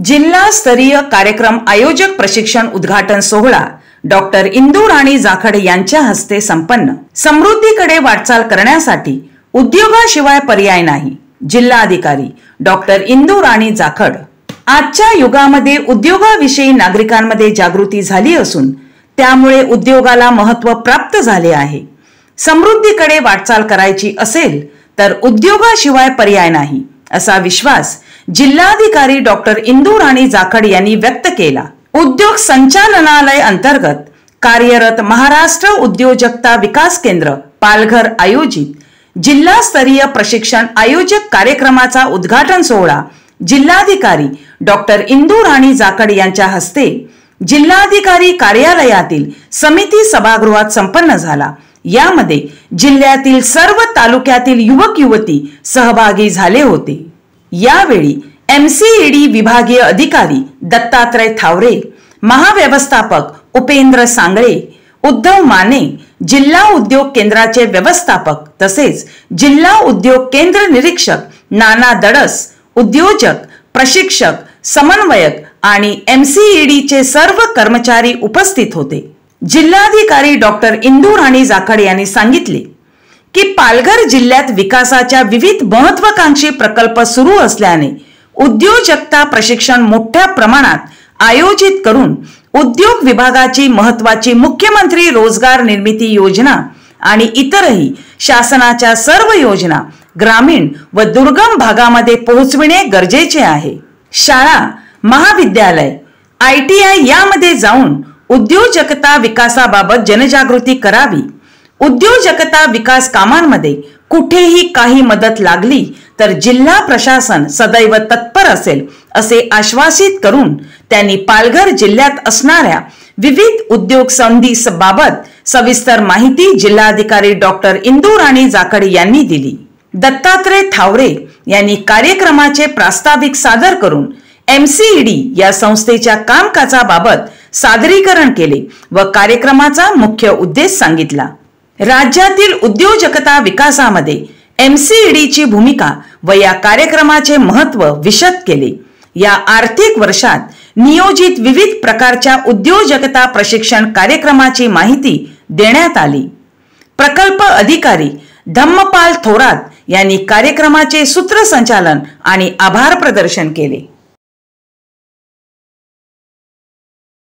जिल्हा स्तरीय कार्यक्रम आयोजक प्रशिक्षण उद्घाटन सोहळा डॉक्टर इंदू राणी जाखड यांच्या हस्ते संपन्न। समृद्धीकडे वाटचाल करण्यासाठी उद्योगाशिवाय पर्याय नाही। जिल्हाधिकारी डॉक्टर इंदू राणी जाखड। आजच्या युगामध्ये उद्योगाविषयी नागरिकांमध्ये जागृती झाली असून त्यामुळे उद्योगाला महत्त्व प्राप्त झाले आहे। समृद्धीकडे वाटचाल करायची असेल तर उद्योगाशिवाय पर्याय नाही असा विश्वास जिल्हाधिकारी डॉक्टर इंदू राणी जाखड यांनी व्यक्त केला। उद्योग संचालनालय अंतर्गत कार्यरत महाराष्ट्र उद्योजकता विकास केंद्र पालघर आयोजित जिल्हास्तरीय प्रशिक्षण आयोजक कार्यक्रमाचा उद्घाटन सोहळा जिल्हाधिकारी डॉक्टर इंदू राणी जाखड यांच्या हस्ते जिल्हाधिकारी कार्यालयातील समिती सभागृहात संपन्न झाला। यामध्ये जिल्ह्यातील सर्व तालुक्यातील युवक युवती सहभागी झाले होते। यावेळी MCED विभागीय अधिकारी दत्तात्रय थावरे, महाव्यवस्थापक उपेंद्र सांगळे, उद्धव माने, जिल्हा उद्योग केंद्राचे व्यवस्थापक तसेच जिल्हा उद्योग केंद्र निरीक्षक नाना दडस, उद्योजक, प्रशिक्षक, समन्वयक आणि MCED चे सर्व कर्मचारी उपस्थित होते। जिल्हाधिकारी डॉक्टर इंदू राणी जाखड यांनी सांगितले की पालघर जिल्ह्यात विकासाच्या विविध महत्त्वाकांक्षी प्रकल्प सुरू असल्याने उद्योजकता प्रशिक्षण मोठ्या प्रमाणात आयोजित करून उद्योग विभागाची महत्त्वाची मुख्यमंत्री रोजगार निर्मिती योजना आणि इतरही शासनाच्या सर्व योजना ग्रामीण व दुर्गम भागामध्ये पोहोचविणे गरजेचे आहे। शाळा, महाविद्यालय, ITI यामध्ये जाऊन उद्योजकता विकासाबाबत जनजागृती करावी। उद्योजकता विकास कामांमध्ये कुठेही काही मदत लागली तर जिल्हा प्रशासन सदैव तत्पर असेल असे आश्वासित करून त्यांनी पालघर जिल्ह्यात असणाऱ्या विविध उद्योग संधीबाबत सविस्तर माहिती जिल्हाधिकारी डॉक्टर इंदू राणी जाखड यांनी दिली। दत्तात्रय थावरे यांनी कार्यक्रमाचे प्रास्ताविक सादर करून MCED या संस्थेच्या कामकाजाबाबत सादरीकरण केले व कार्यक्रमाचा मुख्य उद्देश सांगितला। राज्यातील उद्योजकता विकासामध्ये MCED ची भूमिका व या कार्यक्रमाचे महत्त्व विशद केले। या आर्थिक वर्षात नियोजित विविध प्रकारच्या उद्योजकता प्रशिक्षण कार्यक्रमाची माहिती देण्यात आली। प्रकल्प अधिकारी धम्मपाल थोरात यांनी कार्यक्रमाचे सूत्रसंचालन आणि आभार प्रदर्शन केले।